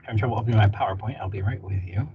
Having trouble opening my PowerPoint. I'll be right with you.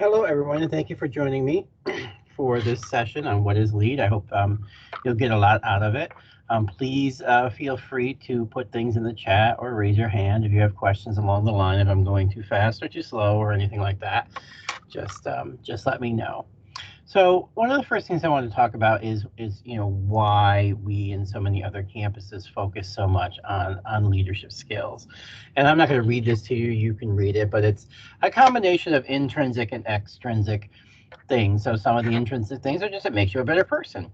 Hello, everyone, and thank you for joining me for this session on what is lead. I hope you'll get a lot out of it. Please feel free to put things in the chat or raise your hand if you have questions along the line. If I'm going too fast or too slow or anything like that, just let me know. So one of the first things I want to talk about is why we and so many other campuses focus so much on leadership skills. And I'm not going to read this to you. You can read it, but it's a combination of intrinsic and extrinsic things. So some of the intrinsic things are just it makes you a better person.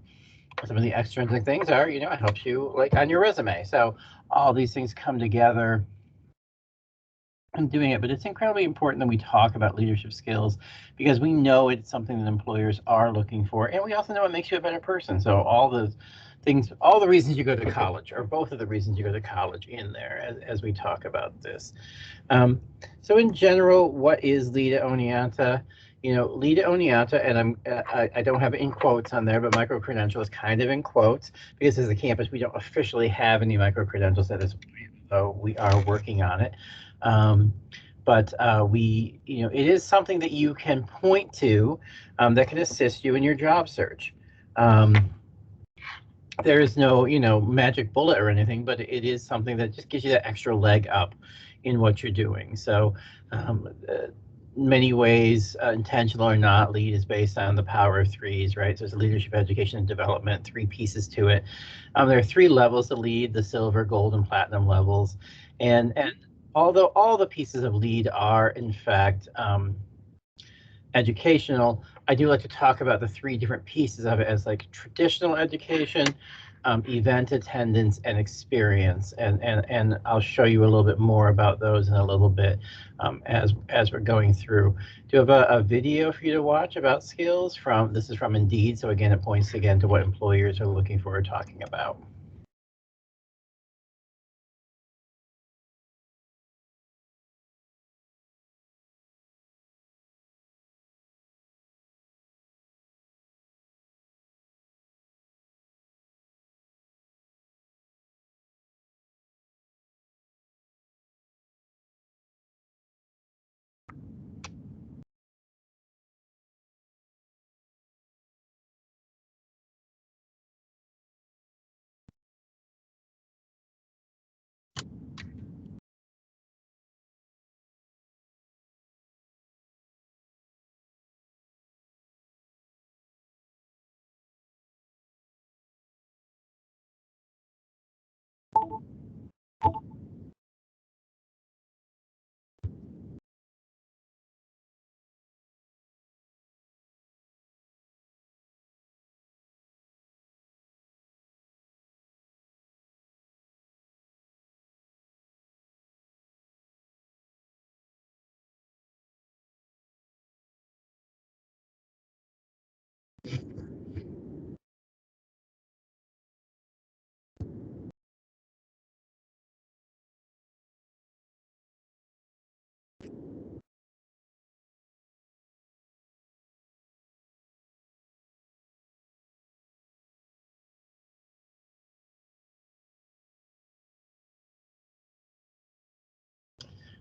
Some of the extrinsic things are it helps you like on your resume. So all these things come together and doing it, but it's incredibly important that we talk about leadership skills because we know it's something that employers are looking for, and we also know it makes you a better person. So all the things, all the reasons you go to college, or both of the reasons you go to college in there as we talk about this. So in general, what is Lead at Oneonta? Lead at Oneonta, and I don't have it in quotes on there, but micro-credential is kind of in quotes because as a campus, we don't officially have any micro-credentials at this point, so we are working on it. But it is something that you can point to that can assist you in your job search. There is no, magic bullet or anything, but it is something that just gives you that extra leg up in what you're doing. So many ways, intentional or not, lead is based on the power of threes, right? So there's leadership, education, and development, three pieces to it. There are three levels to lead, the silver, gold, and platinum levels. And although all the pieces of lead are, in fact, educational, I do like to talk about the three different pieces of it as like traditional education, event attendance, and experience. And I'll show you a little bit more about those in a little bit as we're going through. Do you have a video for you to watch about skills this is from Indeed. So again, it points again to what employers are looking for or talking about.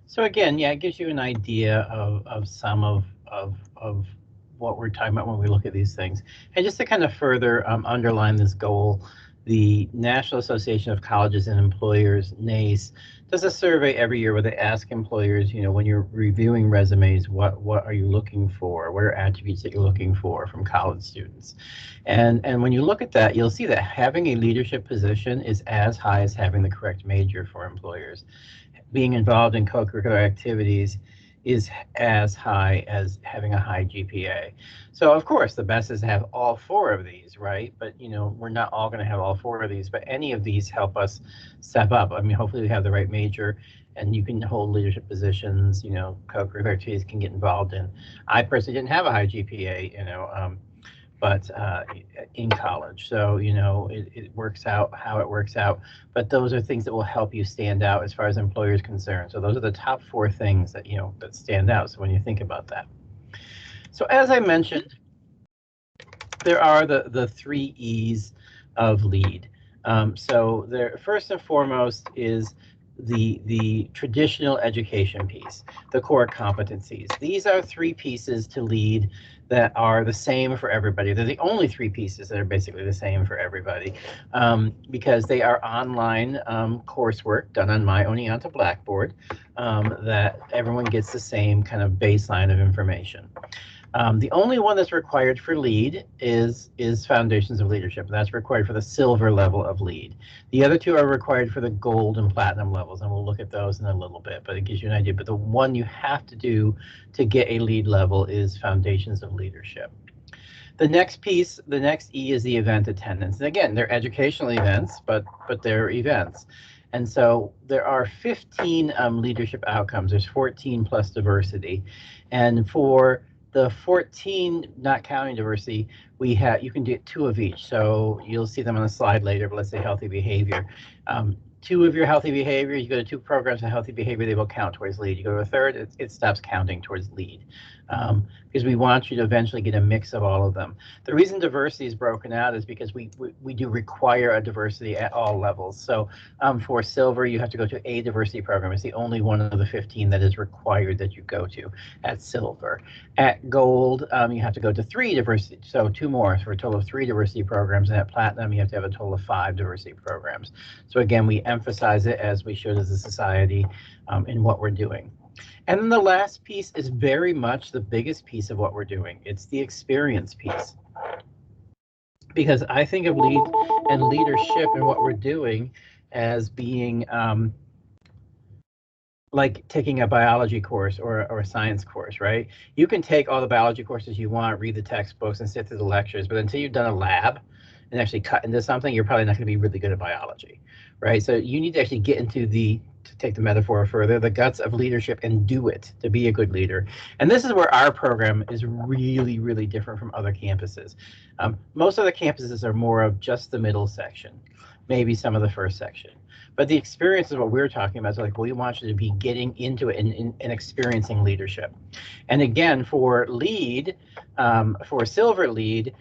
So again, yeah, it gives you an idea of some of what we're talking about when we look at these things. And just to kind of further underline this goal, the National Association of Colleges and Employers, NACE, does a survey every year where they ask employers, when you're reviewing resumes, what are you looking for? What are attributes that you're looking for from college students? And when you look at that, you'll see that having a leadership position is as high as having the correct major for employers. Being involved in co-curricular activities is as high as having a high GPA. So of course, the best is to have all four of these, right? But we're not all going to have all four of these, but any of these help us step up. I mean, hopefully we have the right major and you can hold leadership positions, co-curricular activities can get involved in. I personally didn't have a high GPA, but in college. So, it works out how it works out. But those are things that will help you stand out as far as employers concerned. So those are the top four things that, that stand out. So when you think about that. So as I mentioned, there are the three E's of lead. So there, first and foremost is the traditional education piece, the core competencies. These are three pieces to lead that are the same for everybody. They're the only three pieces that are basically the same for everybody, because they are online coursework done on my Oneonta Blackboard, that everyone gets the same kind of baseline of information. The only one that's required for LEAD is Foundations of Leadership. That's required for the silver level of LEAD. The other two are required for the gold and platinum levels, and we'll look at those in a little bit, but it gives you an idea. But the one you have to do to get a LEAD level is Foundations of Leadership. The next piece, the next E, is the event attendance. And again, they're educational events, but they're events. And so there are 15 leadership outcomes. There's 14 plus diversity. And for the 14, not counting diversity, you can get 2 of each. So you'll see them on the slide later, but let's say healthy behavior. 2 of your healthy behavior, you go to 2 programs of healthy behavior, they will count towards LEAD. You go to a third, it stops counting towards LEAD. Because we want you to eventually get a mix of all of them. The reason diversity is broken out is because we do require a diversity at all levels. So for silver, you have to go to a diversity program. It's the only one of the 15 that is required that you go to at silver. At gold, you have to go to 3 diversity, so 2 more for a total of 3 diversity programs. And at platinum, you have to have a total of 5 diversity programs. So again, we emphasize it, as we should as a society, in what we're doing. And then the last piece is very much the biggest piece of what we're doing. It's the experience piece. Because I think of LEAD and leadership and what we're doing as being like taking a biology course or a science course, right? You can take all the biology courses you want, read the textbooks and sit through the lectures, but until you've done a lab and actually cut into something, you're probably not going to be really good at biology, right? So you need to actually get into to take the metaphor further, the guts of leadership and do it to be a good leader. And this is where our program is really, really different from other campuses. Most other campuses are more of just the middle section, maybe some of the first section. But the experience is what we're talking about. So like, we want you to be getting into it and experiencing leadership. And again, for LEAD, for silver LEAD,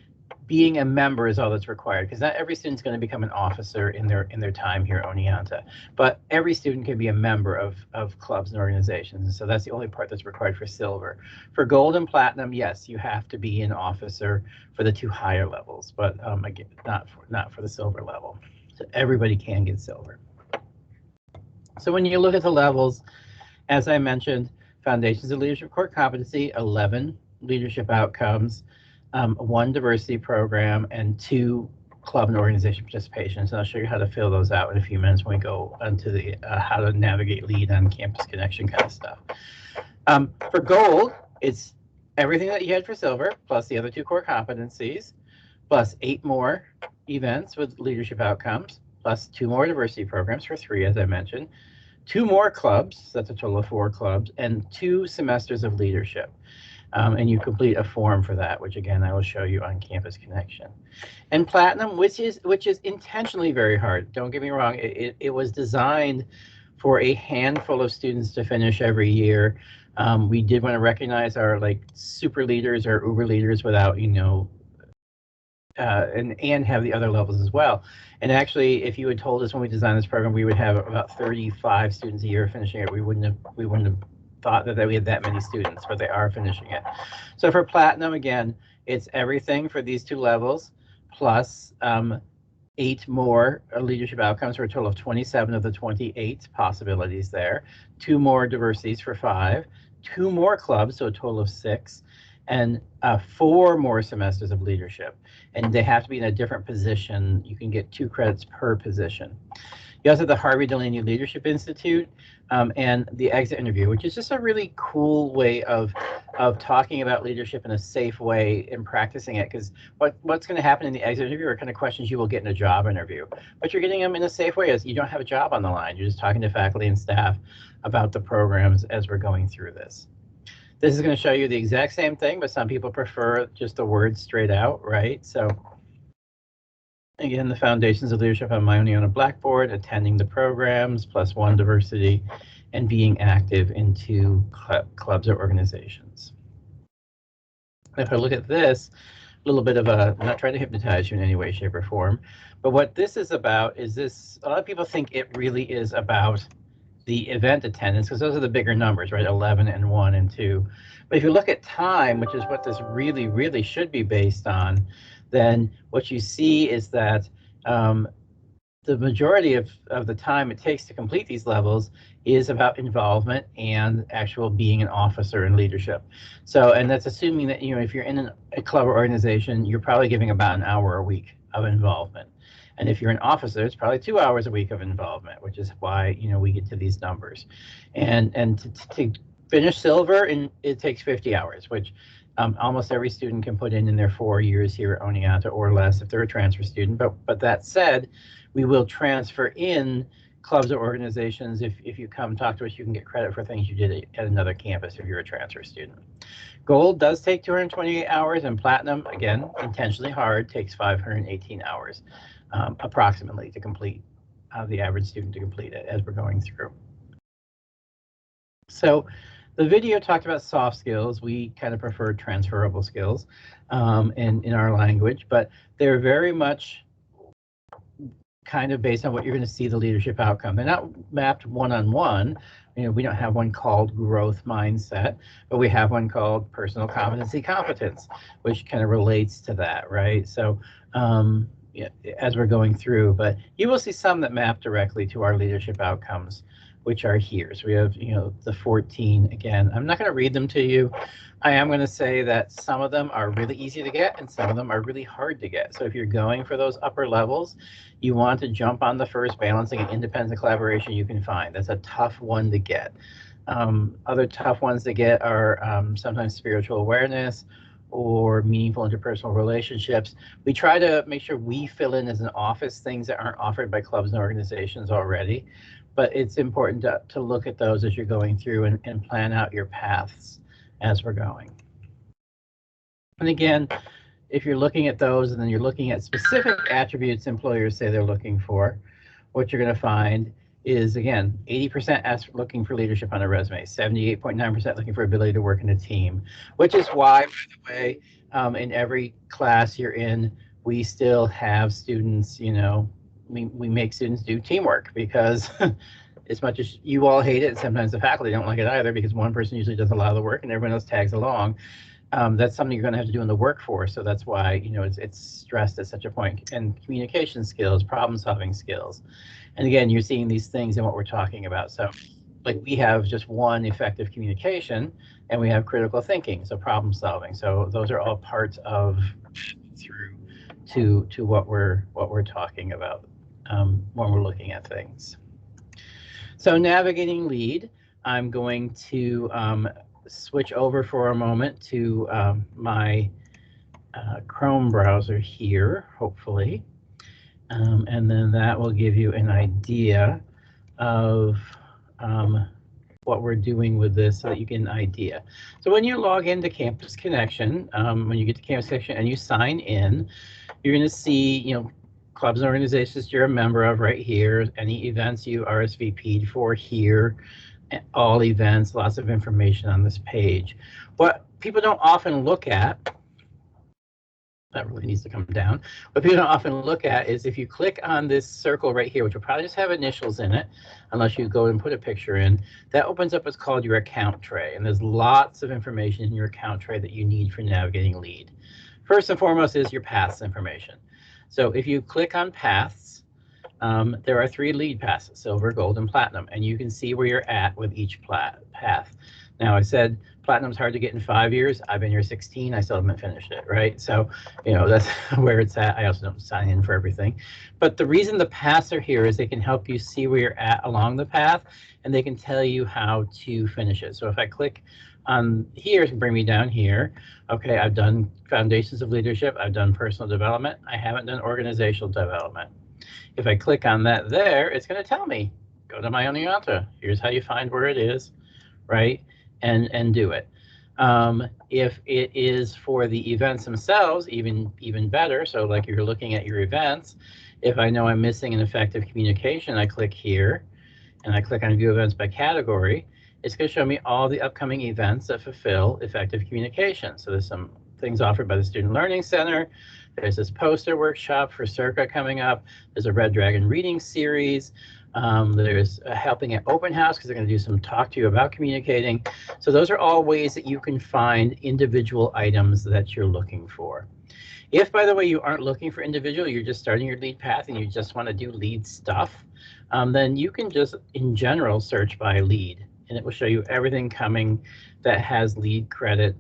being a member is all that's required, because not every student's going to become an officer in their time here at Oneonta, but every student can be a member of clubs and organizations. And so that's the only part that's required for silver. For gold and platinum, yes, you have to be an officer for the 2 higher levels, but again, not for the silver level. So everybody can get silver. So when you look at the levels, as I mentioned, Foundations of Leadership Core Competency, 11 leadership outcomes, 1 diversity program, and 2 club and organization participations. And I'll show you how to fill those out in a few minutes when we go into the how to navigate LEAD on campus connection kind of stuff. For gold, it's everything that you had for silver, plus the other 2 core competencies, plus 8 more events with leadership outcomes, plus 2 more diversity programs for 3, as I mentioned, 2 more clubs, that's a total of 4 clubs, and 2 semesters of leadership. And you complete a form for that, which again, I will show you on Campus Connection. And Platinum, which is intentionally very hard. Don't get me wrong, it was designed for a handful of students to finish every year. We did want to recognize our super leaders or uber leaders without, and have the other levels as well. And actually, if you had told us when we designed this program, we would have about 35 students a year finishing it, we wouldn't have thought that we had that many students, but they are finishing it. So for Platinum, again, it's everything for these 2 levels, plus 8 more leadership outcomes for a total of 27 of the 28 possibilities there, 2 more diversities for 5, 2 more clubs, so a total of 6, and 4 more semesters of leadership. And they have to be in a different position. You can get 2 credits per position. You also have the Harvey Delaney Leadership Institute and the exit interview, which is just a really cool way of talking about leadership in a safe way and practicing it. Because what's going to happen in the exit interview are kind of questions you will get in a job interview, but you're getting them in a safe way, as you don't have a job on the line. You're just talking to faculty and staff about the programs as we're going through this. This is going to show you the exact same thing, but some people prefer just the words straight out, right? So again, the Foundations of Leadership on my Oneonta Blackboard, attending the programs, plus 1 diversity, and being active in 2 clubs or organizations. If I look at this, a little bit of I'm not trying to hypnotize you in any way, shape, or form, but what this is about is a lot of people think it really is about the event attendance, because those are the bigger numbers, right? 11 and 1 and 2. But if you look at time, which is what this really, really should be based on, then what you see is that the majority of the time it takes to complete these levels is about involvement and actual being an officer in leadership. So, and that's assuming that, if you're in a club or organization, you're probably giving about an hour a week of involvement. And if you're an officer, it's probably 2 hours a week of involvement, which is why, we get to these numbers. And to finish silver, it takes 50 hours, which almost every student can put in their 4 years here at Oneonta or less if they're a transfer student. But that said, we will transfer in clubs or organizations. If you come talk to us, you can get credit for things you did at another campus if you're a transfer student. Gold does take 228 hours, and platinum, again, intentionally hard, takes 518 hours approximately to complete, the average student to complete it as we're going through. So the video talked about soft skills. We kind of prefer transferable skills in our language, but they're very much kind of based on what you're going to see the leadership outcome. They're not mapped one-on-one. We don't have one called growth mindset, but we have one called personal competency competence, which kind of relates to that, right? So as we're going through, but you will see some that map directly to our leadership outcomes, which are here. So we have, the 14 again. I'm not going to read them to you. I am going to say that some of them are really easy to get and some of them are really hard to get. So if you're going for those upper levels, you want to jump on the first balancing and independent collaboration you can find. That's a tough one to get. Other tough ones to get are sometimes spiritual awareness or meaningful interpersonal relationships. We try to make sure we fill in as an office things that aren't offered by clubs and organizations already, but it's important to look at those as you're going through and plan out your paths as we're going. And again, if you're looking at those and then you're looking at specific attributes employers say they're looking for, what you're going to find is, again, 80% looking for leadership on a resume, 78.9% looking for ability to work in a team, which is why, by the way, in every class you're in, we still have students, we make students do teamwork, because as much as you all hate it, and sometimes the faculty don't like it either, because one person usually does a lot of the work and everyone else tags along. That's something you're going to have to do in the workforce. So that's why, it's stressed at such a point. And communication skills, problem solving skills. And again, you're seeing these things in what we're talking about. So like we have just one effective communication and we have critical thinking, so problem solving. So those are all parts of through to what we're talking about when we're looking at things. So navigating lead, I'm going to switch over for a moment to my Chrome browser here, hopefully. And then that will give you an idea of what we're doing with this so that you get an idea. So when you log into Campus Connection, when you get to Campus Connection and you sign in, you're going to see, clubs and organizations you're a member of right here, any events you RSVP'd for here, all events, lots of information on this page. What people don't often look at, that really needs to come down, what people don't often look at is if you click on this circle right here, which will probably just have initials in it, unless you go and put a picture in, that opens up what's called your account tray. And there's lots of information in your account tray that you need for navigating lead. First and foremost is your paths information. So if you click on paths, there are 3 lead paths, silver, gold, and platinum, and you can see where you're at with each path. Now, I said platinum's hard to get in 5 years. I've been here 16. I still haven't finished it, right? So, that's where it's at. I also don't sign in for everything. But the reason the paths are here is they can help you see where you're at along the path, and they can tell you how to finish it. So if I click on here, it can bring me down here. Okay, I've done foundations of leadership. I've done personal development. I haven't done organizational development. If I click on that there, it's going to tell me, go to my Oneonta. Here's how you find where it is, right? And do it. If it is for the events themselves, even better. So like you're looking at your events, if I know I'm missing an effective communication, I click here and I click on view events by category. It's going to show me all the upcoming events that fulfill effective communication. So there's some things offered by the Student Learning Center. There's this poster workshop for Circa coming up. There's a Red Dragon reading series. There's helping at open house because they're going to do some talk to you about communicating. So those are all ways that you can find individual items that you're looking for. If, by the way, you aren't looking for individual, you're just starting your lead path and you just want to do lead stuff, then you can just, in general, search by lead. And it will show you everything coming that has lead credit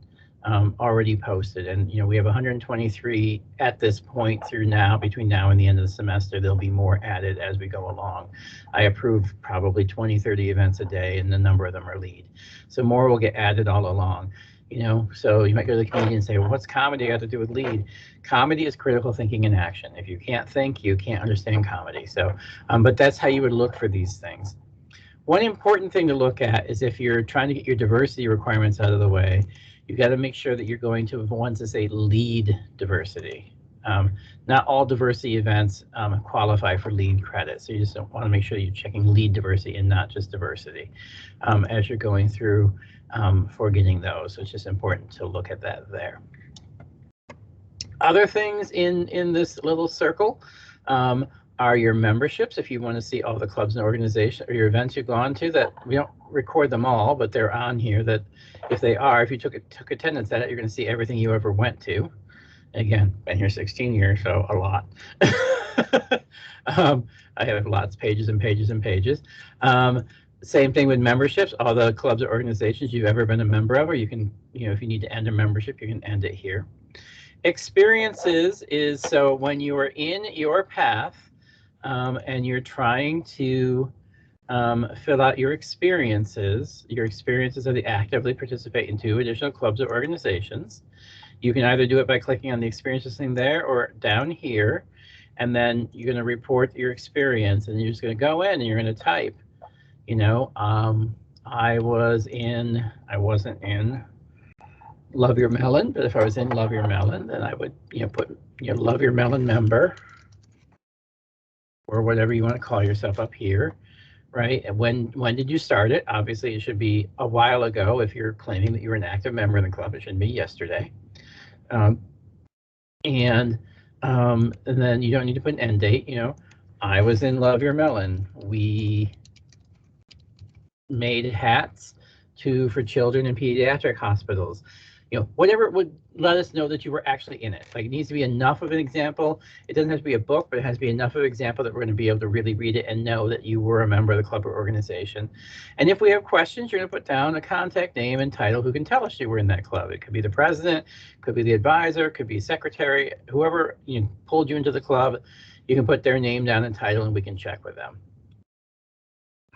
already posted. And we have 123 at this point through now. Between now and the end of the semester, there'll be more added as we go along. I approve probably 20, 30 events a day, and a number of them are lead. So more will get added all along. So you might go to the comedian and say, well, what's comedy got to do with lead? Comedy is critical thinking in action. If you can't think, you can't understand comedy. So, but that's how you would look for these things. One important thing to look at is if you're trying to get your diversity requirements out of the way, you've got to make sure that you're going to ones that say lead diversity. Not all diversity events qualify for lead credit. So you just want to make sure you're checking lead diversity and not just diversity as you're going through for getting those. So it's just important to look at that there. Other things in this little circle are your memberships. If you want to see all the clubs and organizations or your events you've gone to, that we don't record them all, but they're on here, that if you took attendance at it, you're going to see everything you ever went to. Again, been here 16 years, so a lot. I have lots, pages and pages and pages. Same thing with memberships, all the clubs or organizations you've ever been a member of, or you can, if you need to end a membership, you can end it here. Experiences is so when you are in your path and you're trying to fill out your experiences are the actively participate in 2 additional clubs or organizations. You can either do it by clicking on the experiences thing there or down here, and then you're going to report your experience, and you're just going to go in and you're going to type, I wasn't in Love Your Melon, but if I was in Love Your Melon, then I would, put, Love Your Melon member, or whatever you want to call yourself up here, right? And when did you start it? Obviously, it should be a while ago. If you're claiming that you're an active member of the club, it shouldn't be yesterday. And then you don't need to put an end date. I was in Love Your Melon. We made hats for children in pediatric hospitals. Whatever would let us know that you were actually in it. Like, it needs to be enough of an example. It doesn't have to be a book, but it has to be enough of an example that we're going to be able to really read it and know that you were a member of the club or organization. And if we have questions, you're going to put down a contact name and title who can tell us you were in that club. It could be the president, could be the advisor, could be secretary, whoever pulled you into the club. You can put their name down and title, and we can check with them.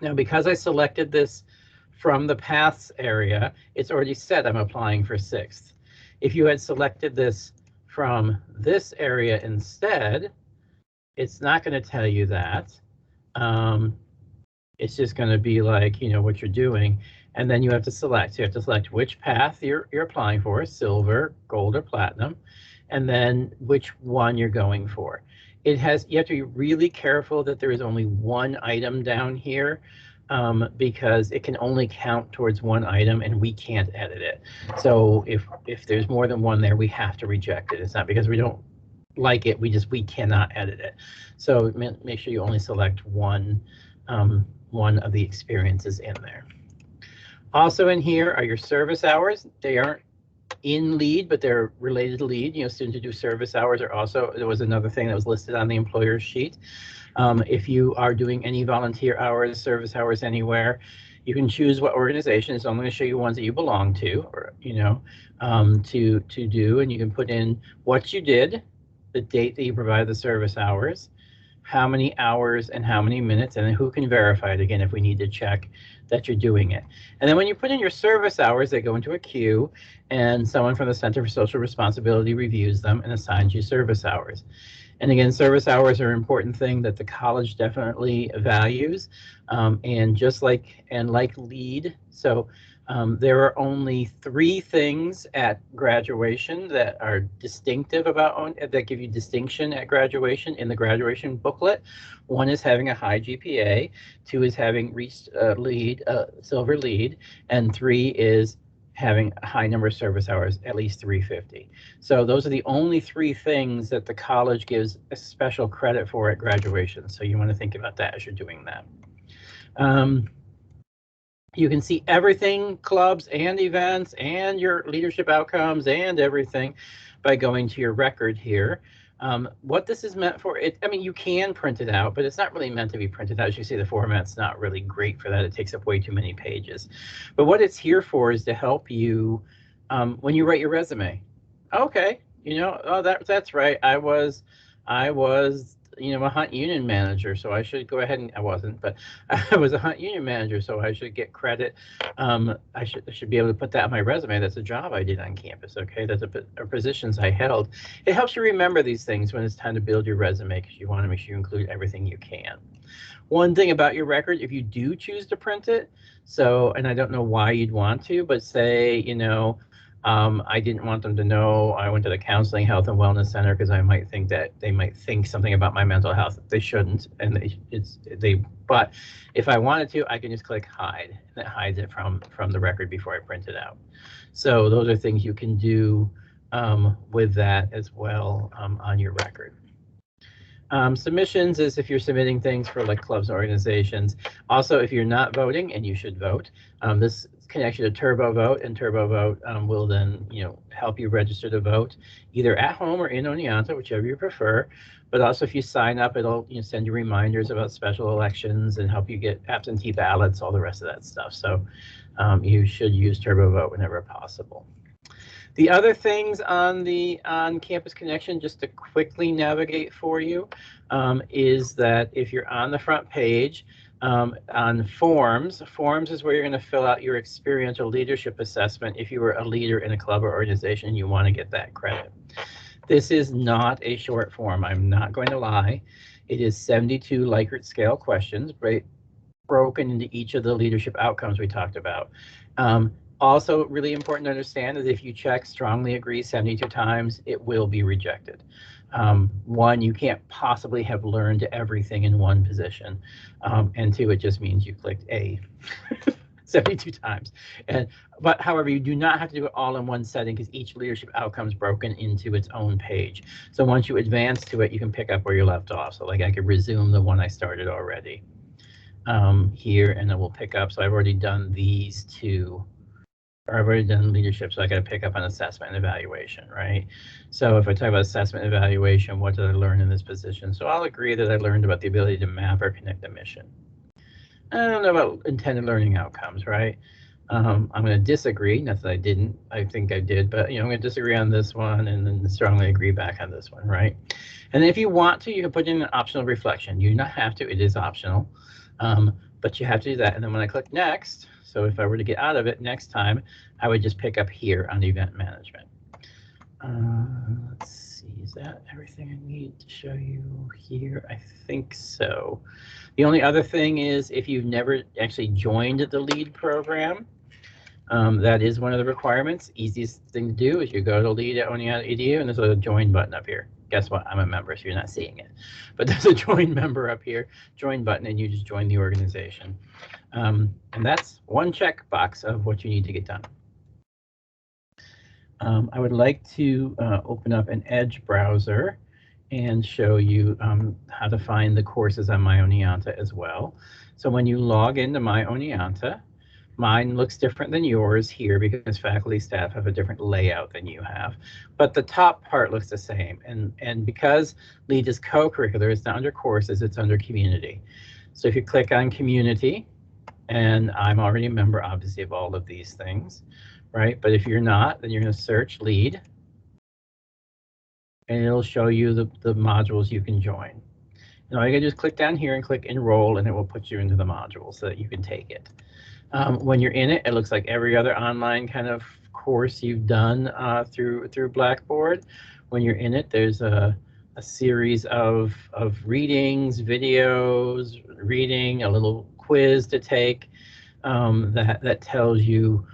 Now, because I selected this from the paths area, it's already said I'm applying for 6th. If you had selected this from this area instead, it's not going to tell you that. It's just going to be like, what you're doing. And then you have to select. You have to select which path you're applying for, silver, gold, or platinum, and then which one you're going for. You have to be really careful that there is only one item down here, because it can only count towards one item and we can't edit it. So if there's more than one there, we have to reject it. It's not because we don't like it, we cannot edit it. So make sure you only select one of the experiences in there. Also in here are your service hours. They aren't in lead, but they're related to lead. Students who do service hours are also, there was another thing that was listed on the employer's sheet. If you are doing any volunteer hours, service hours anywhere, you can choose what organization. So I'm going to show you ones that you belong to, or to do, and you can put in what you did, the date that you provided the service hours, how many hours and how many minutes, and then who can verify it again if we need to check that you're doing it. And then when you put in your service hours, they go into a queue, and someone from the Center for Social Responsibility reviews them and assigns you service hours. And again, service hours are an important thing that the college definitely values, and just like lead. So there are only 3 things at graduation that are distinctive about, that give you distinction at graduation in the graduation booklet. 1 is having a high GPA, 2 is having reached silver lead, and 3 is having a high number of service hours, at least 350. So those are the only three things that the college gives a special credit for at graduation. So you want to think about that as you're doing that. You can see everything, clubs and events and your leadership outcomes and everything by going to your record here. What this is meant for, I mean, you can print it out, but it's not really meant to be printed out. As you see, the format's not really great for that. It takes up way too many pages. But what it's here for is to help you when you write your resume. Okay, you know, oh, that's right. I was, you know, a hunt union manager, so I should go ahead and, I wasn't, but I was a hunt union manager, so I should get credit. I should be able to put that on my resume. That's a job I did on campus, okay? That's a positions I held. It helps you remember these things when it's time to build your resume, because you want to make sure you include everything you can. One thing about your record, if you do choose to print it, so, and I don't know why you'd want to, but say, you know, I didn't want them to know I went to the counseling, health, and wellness center because I might think that they might think something about my mental health. They shouldn't, and but if I wanted to, I can just click hide, and it hides it from the record before I print it out. So those are things you can do with that as well on your record. Submissions is if you're submitting things for like clubs or organizations. Also, if you're not voting, and you should vote, this connects you to Turbo Vote, and Turbo Vote will then, you know, help you register to vote either at home or in Oneonta, whichever you prefer. But also, if you sign up, it'll, you know, send you reminders about special elections and help you get absentee ballots, all the rest of that stuff. So you should use Turbo Vote whenever possible. The other things on Campus Connection, just to quickly navigate for you, is that if you're on the front page, on forms is where you're going to fill out your experiential leadership assessment if you were a leader in a club or organization and you want to get that credit. This is not a short form, I'm not going to lie. It is 72 Likert scale questions, broken into each of the leadership outcomes we talked about. Also, really important to understand is if you check strongly agree 72 times, it will be rejected. One, you can't possibly have learned everything in one position. And two, it just means you clicked A 72 times. But however, you do not have to do it all in one setting because each leadership outcome is broken into its own page. So once you advance to it, you can pick up where you left off. So like I could resume the one I started already here, and then we'll pick up. So I've already done these two. Or I've already done leadership, so I got to pick up on assessment and evaluation, right? So if I talk about assessment and evaluation, what did I learn in this position? So I'll agree that I learned about the ability to map or connect a mission. I don't know about intended learning outcomes, right? I'm going to disagree, not that I didn't, I think I did, but you know, I'm going to disagree on this one and then strongly agree back on this one, right? And if you want to, you can put in an optional reflection. You do not have to, it is optional, but you have to do that. And then when I click next, so if I were to get out of it next time, I would just pick up here on event management. Let's see, is that everything I need to show you here? I think so. The only other thing is if you've never actually joined the LEAD program, that is one of the requirements. Easiest thing to do is you go to LEAD at Oneonta.edu and there's a join button up here. Guess what? I'm a member, so you're not seeing it. But there's a join member up here, join button, and you just join the organization. And that's one checkbox of what you need to get done. I would like to open up an Edge browser and show you how to find the courses on My Oneonta as well. So when you log into My Oneonta, mine looks different than yours here because faculty staff have a different layout than you have, but the top part looks the same. And because LEAD is co-curricular, it's not under courses, it's under community. So if you click on community, and I'm already a member, obviously, of all of these things, right? But if you're not, then you're going to search LEAD, and it'll show you the modules you can join. And all you got to do is click down here and click enroll, and it will put you into the module so that you can take it. When you're in it, it looks like every other online kind of course you've done through Blackboard. When you're in it, there's a series of readings, videos, reading, a little quiz to take that tells you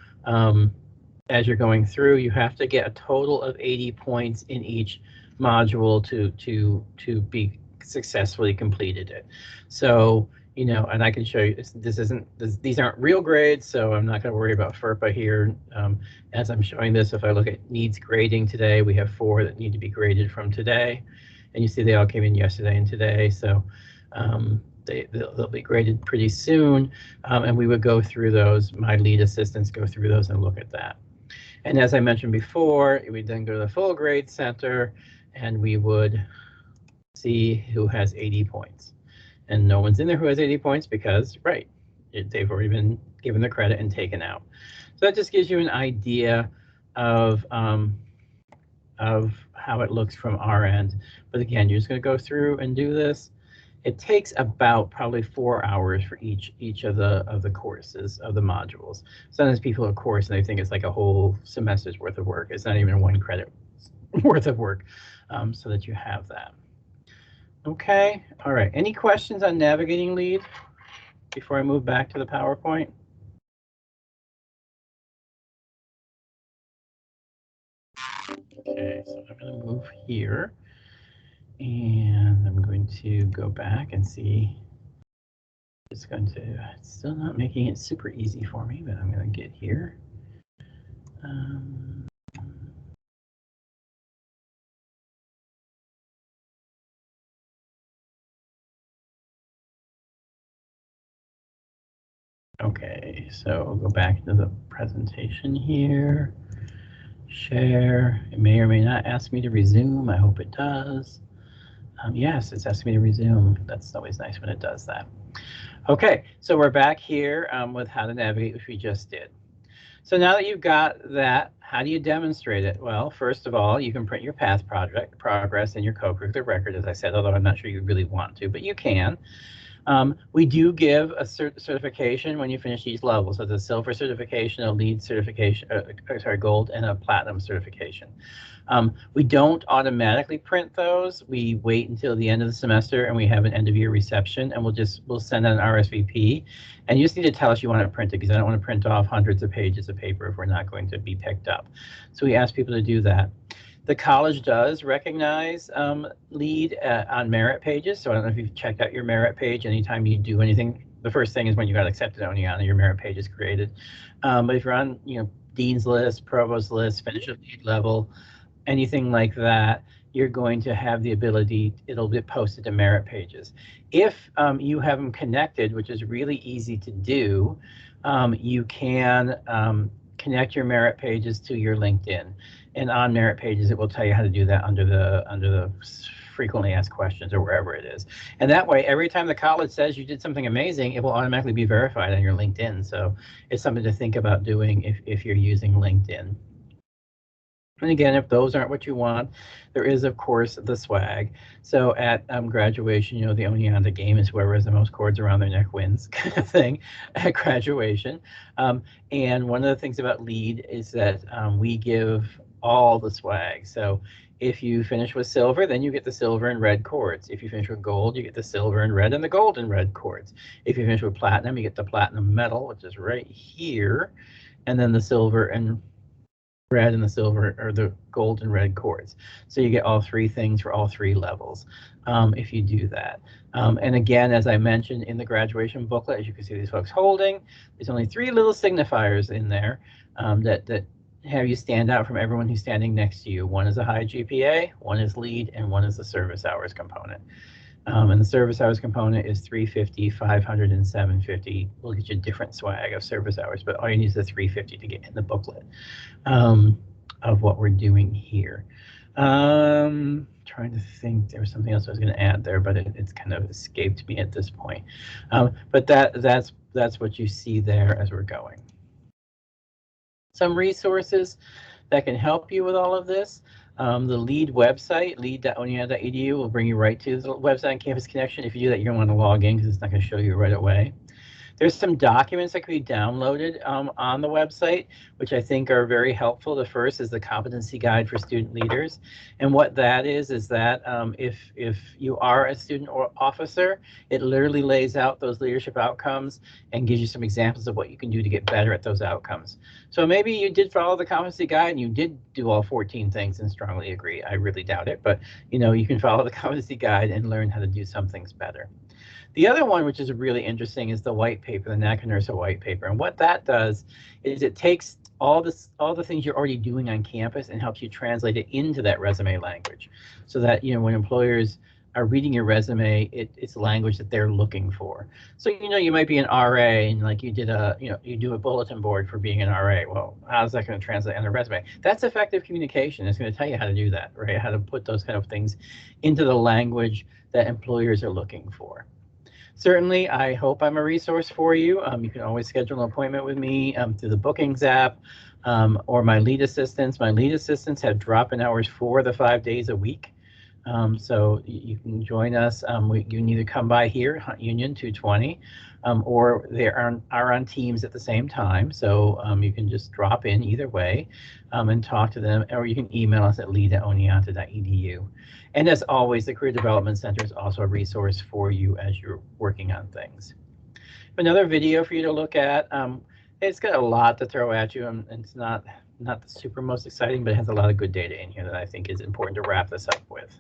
as you're going through, you have to get a total of 80 points in each module to be successfully completed it. So you know, and I can show you, these aren't real grades, so I'm not going to worry about FERPA here. As I'm showing this, if I look at needs grading today, we have 4 that need to be graded from today. And you see they all came in yesterday and today, so they'll be graded pretty soon. And we would go through those, my lead assistants go through those and look at that. And as I mentioned before, we'd then go to the full grade center and we would see who has 80 points. And no one's in there who has 80 points because, right, they've already been given the credit and taken out. So that just gives you an idea of how it looks from our end. But again, you're just going to go through and do this. It takes about probably 4 hours for each of the courses, of the modules. Sometimes people have a course and they think it's like a whole semester's worth of work. It's not even 1 credit worth of work, so that you have that. Okay, all right. Any questions on navigating lead before I move back to the PowerPoint? Okay, so I'm going to move here and I'm going to go back and see. It's still not making it super easy for me, but I'm going to get here. Okay, so I'll go back to the presentation here. Share. It may or may not ask me to resume. I hope it does. Yes, it's asking me to resume. That's always nice when it does that. Okay, so we're back here with how to navigate, which we just did. So now that you've got that, how do you demonstrate it? Well, first of all, you can print your path project progress and your co-curricular record, as I said, although I'm not sure you really want to, but you can. We do give a certification when you finish each level. So the silver certification, a lead certification, gold, and a platinum certification. We don't automatically print those. We wait until the end of the semester and we have an end of year reception, and we'll send out an RSVP. And you just need to tell us you want to print it, because I don't want to print off hundreds of pages of paper if we're not going to be picked up. So we ask people to do that. The college does recognize lead on merit pages. So I don't know if you've checked out your merit page. Anytime you do anything, the first thing is when you got accepted at Oneonta, your merit page is created. But if you're on, dean's list, provost list, finish at lead level, anything like that, you're going to have the ability, it'll get posted to merit pages. If you have them connected, which is really easy to do, you can connect your merit pages to your LinkedIn. And on merit pages, it will tell you how to do that under the frequently asked questions or wherever it is. And that way, every time the college says you did something amazing, it will automatically be verified on your LinkedIn. So it's something to think about doing if you're using LinkedIn. And again, if those aren't what you want, there is, of course, the swag. So at graduation, the Oneonta game is whoever has the most cords around their neck wins kind of thing at graduation. And one of the things about LEAD is that we give all the swag. So if you finish with silver, then you get the silver and red cords. If you finish with gold, you get the silver and red and the gold and red cords. If you finish with platinum, you get the platinum medal, which is right here, and then the silver and red and the silver, or the gold and red cords. So you get all 3 things for all 3 levels if you do that. And again, as I mentioned in the graduation booklet, as you can see these folks holding, there's only 3 little signifiers in there that have you stand out from everyone who's standing next to you. One is a high GPA, one is LEAD, and one is the service hours component. And the service hours component is 350, 500, and 750. We'll get you a different swag of service hours, but all you need is the 350 to get in the booklet of what we're doing here. Trying to think, there was something else I was going to add there, but it's kind of escaped me at this point. But that's what you see there as we're going. Some resources that can help you with all of this. The LEAD website, lead.oneonta.edu, will bring you right to the website and Campus Connection. If you do that, you're going to want to log in because it's not going to show you right away. There's some documents that can be downloaded on the website, which I think are very helpful. The first is the Competency Guide for Student Leaders. And what that is that if you are a student or officer, it literally lays out those leadership outcomes and gives you some examples of what you can do to get better at those outcomes. So maybe you did follow the Competency Guide and you did do all 14 things and strongly agree. I really doubt it, but you can follow the Competency Guide and learn how to do some things better. The other one, which is really interesting, is the white paper, the NACA NERSA white paper. And what that does is it takes all the things you're already doing on campus and helps you translate it into that resume language, so that when employers are reading your resume, it's language that they're looking for. So you might be an RA and like you do a bulletin board for being an RA. Well, how's that going to translate on a resume? That's effective communication. It's going to tell you how to do that, right? How to put those kind of things into the language that employers are looking for. Certainly, I hope I'm a resource for you. You can always schedule an appointment with me through the bookings app or my lead assistants. My lead assistants have drop-in hours 4 of the 5 days a week. So you can join us. You can either come by here, Hunt Union 220, or they are on Teams at the same time. So you can just drop in either way and talk to them, or you can email us at lead@oneonta.edu. And as always, the Career Development Center is also a resource for you as you're working on things. Another video for you to look at. It's got a lot to throw at you, and it's not the super most exciting, but it has a lot of good data in here that I think is important to wrap this up with.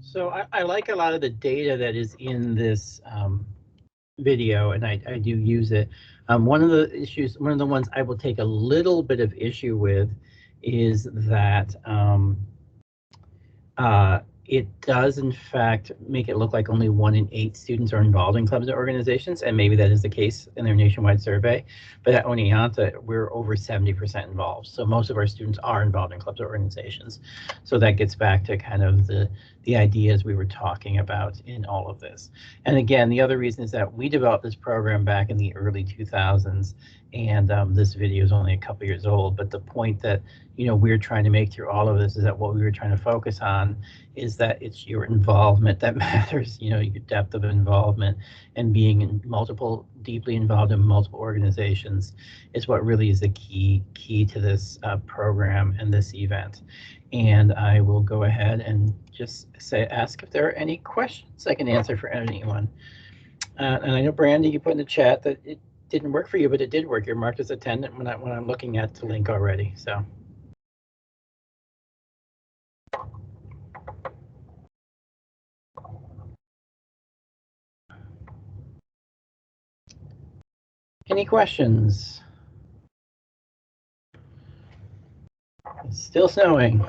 So I like a lot of the data that is in this video, and I do use it. One of the ones I will take a little bit of issue with is that it does, in fact, make it look like only 1 in 8 students are involved in clubs or organizations, and maybe that is the case in their nationwide survey. But at Oneonta, we're over 70% involved. So most of our students are involved in clubs or organizations. So that gets back to kind of the ideas we were talking about in all of this. And again, the other reason is that we developed this program back in the early 2000s, and this video is only a couple years old. But the point that we're trying to make through all of this is that what we were trying to focus on is that it's your involvement that matters, your depth of involvement, and being deeply involved in multiple organizations is what really is the key to this program and this event. And I will go ahead and just ask if there are any questions I can answer for anyone. And I know, Brandy, you put in the chat that it didn't work for you, but it did work. You're marked as attendant when I'm looking at the link already. So. Any questions? It's still snowing.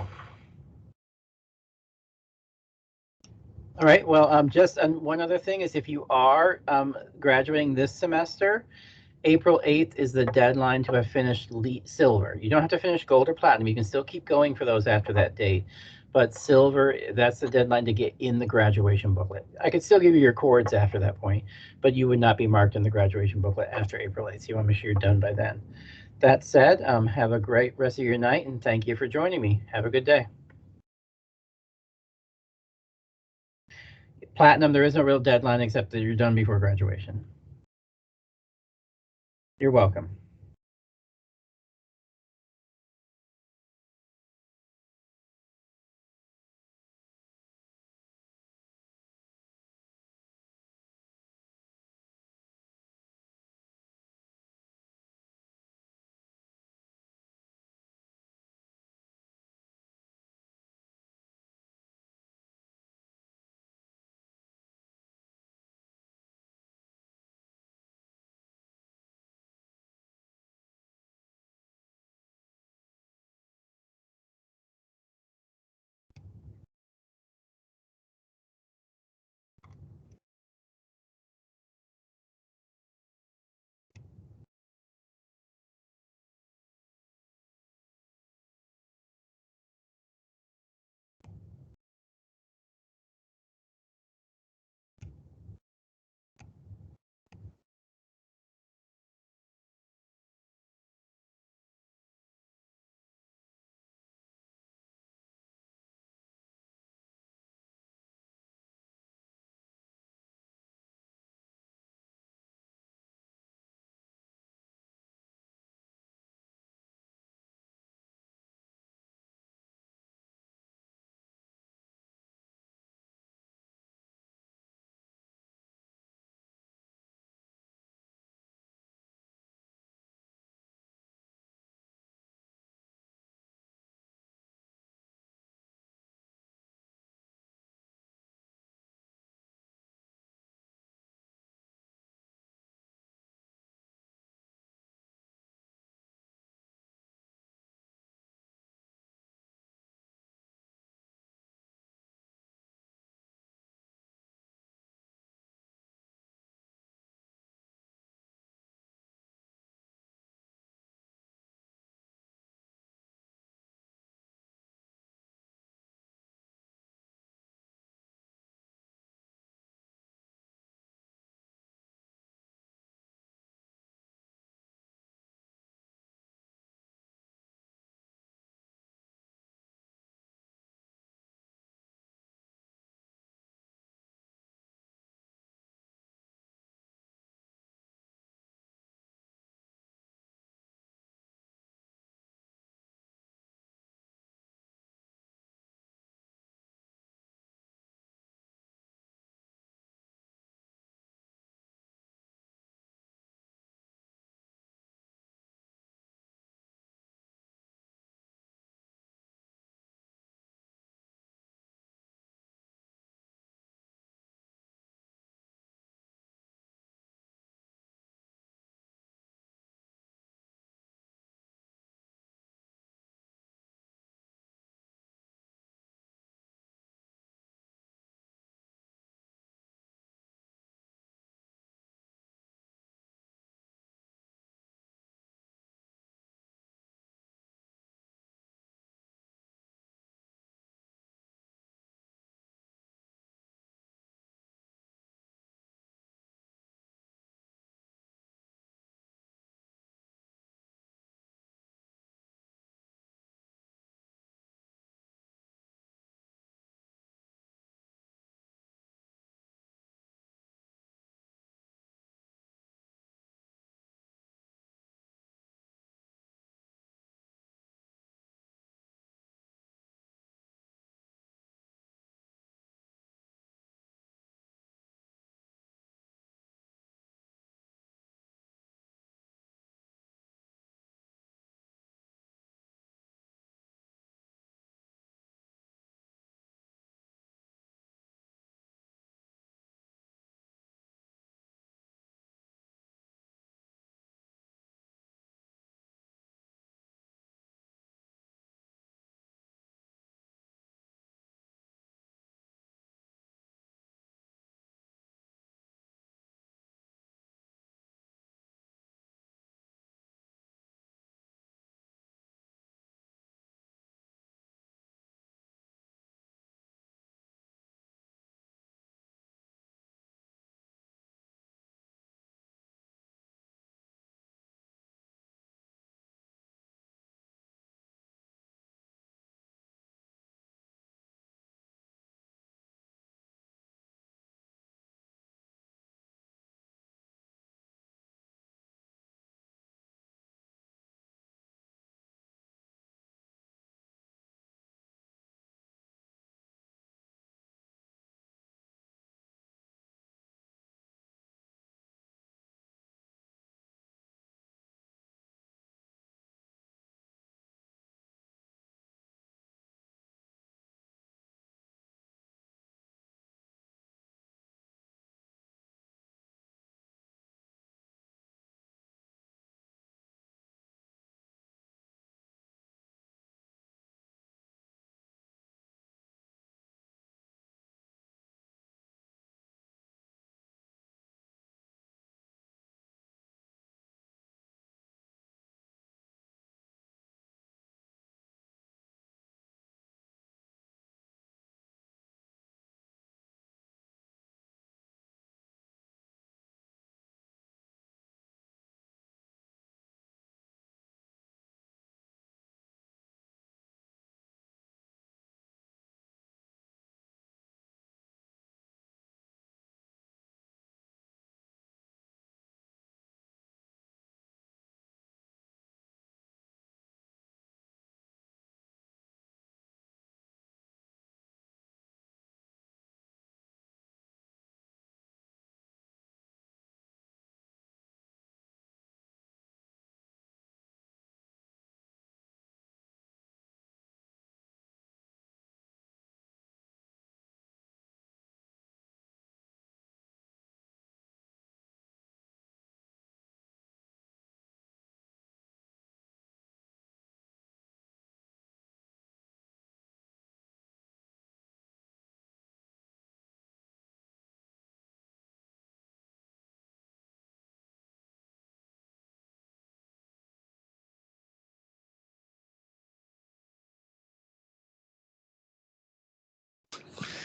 All right, well, just one other thing is if you are graduating this semester, April 8th is the deadline to have finished silver. You don't have to finish gold or platinum. You can still keep going for those after that date. But silver, that's the deadline to get in the graduation booklet. I could still give you your cords after that point, but you would not be marked in the graduation booklet after April 8th. So you want to make sure you're done by then. That said, have a great rest of your night, and thank you for joining me. Have a good day. Platinum, there is no real deadline except that you're done before graduation. You're welcome.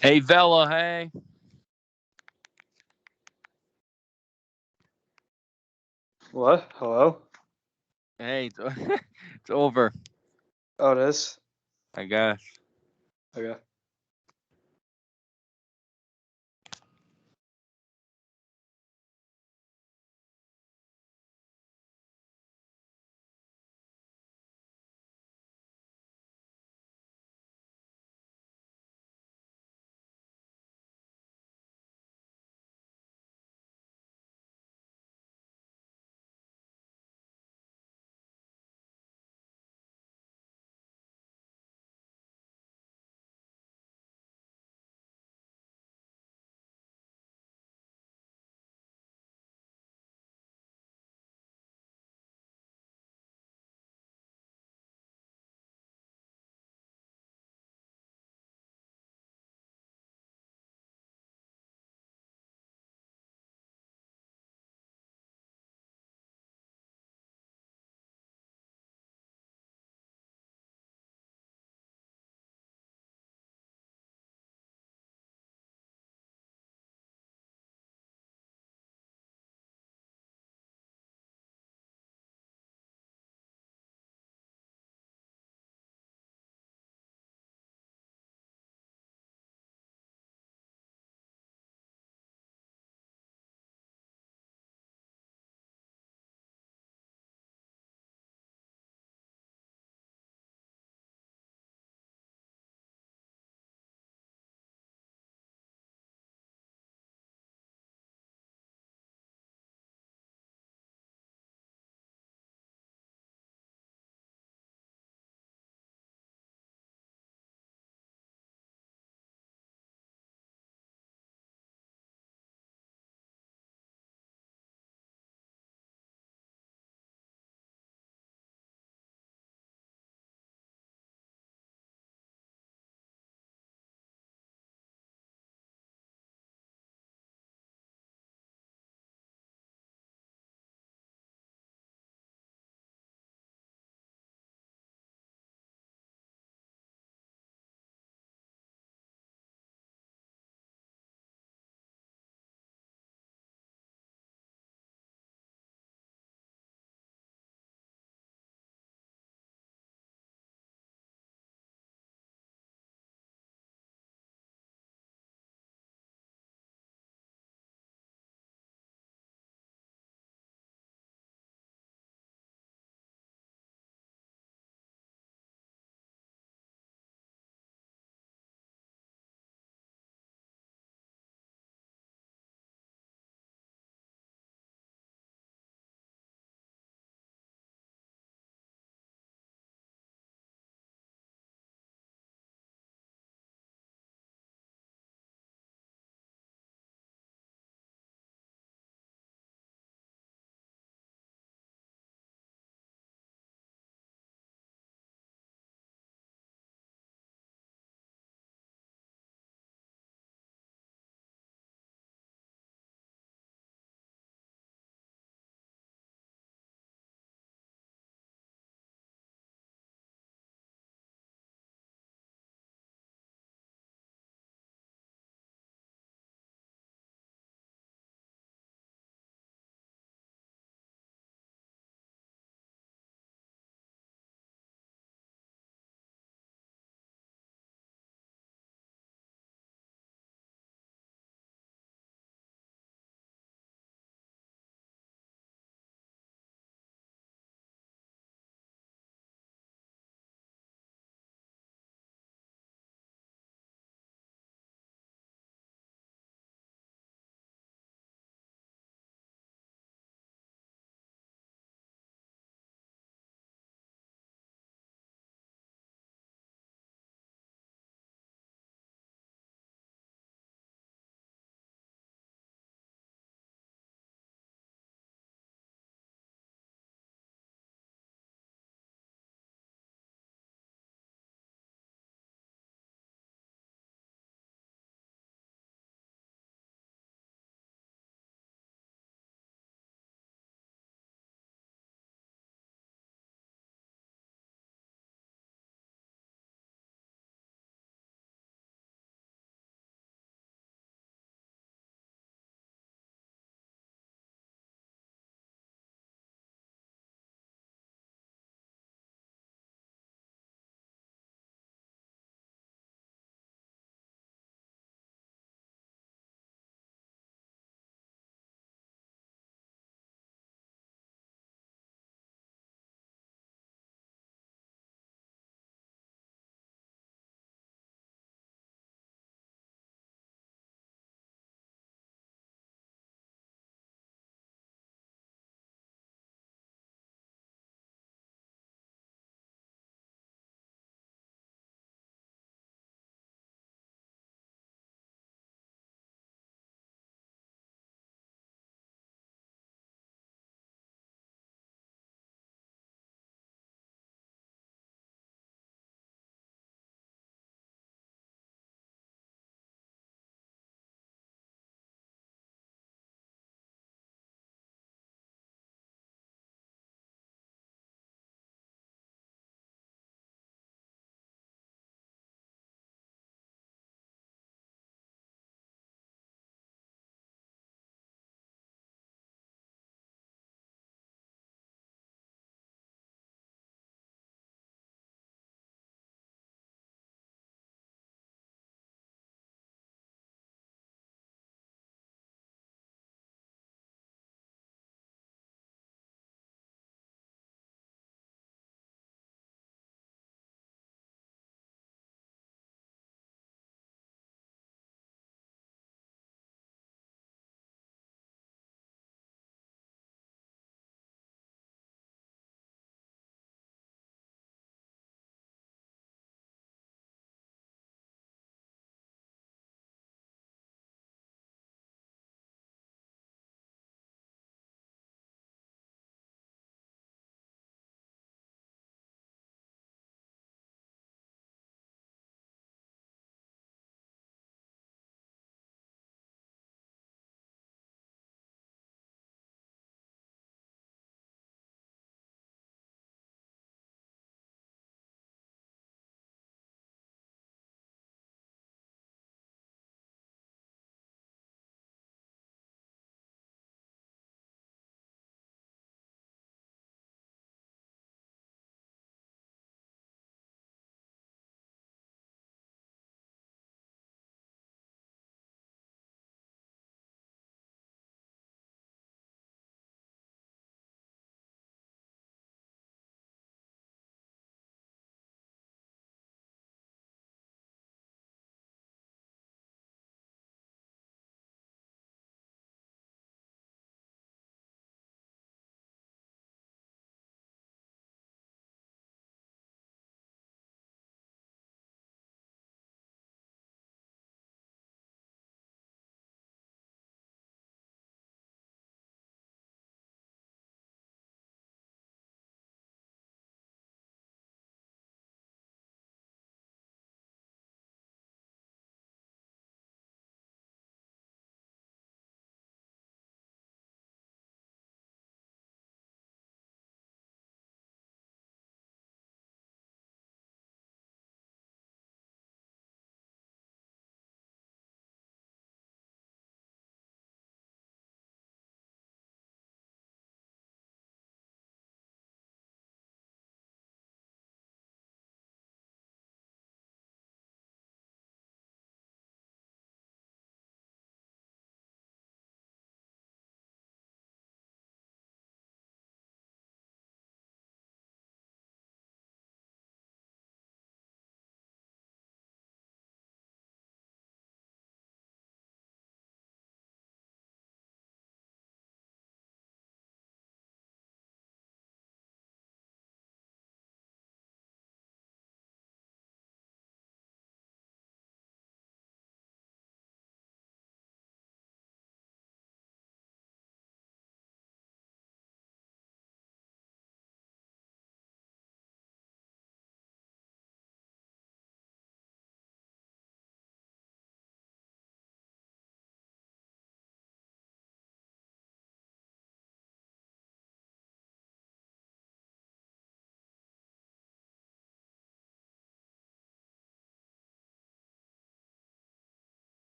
Hey, Vela, hey. What? Hello? Hey, it's over, Oh, it is? I guess. Okay.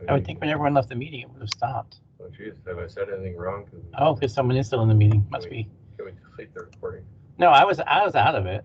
I would think when everyone left the meeting, it would have stopped. Oh, geez, have I said anything wrong? Oh, because someone is still in the meeting. Must be. Can we delete the recording? No, I was out of it.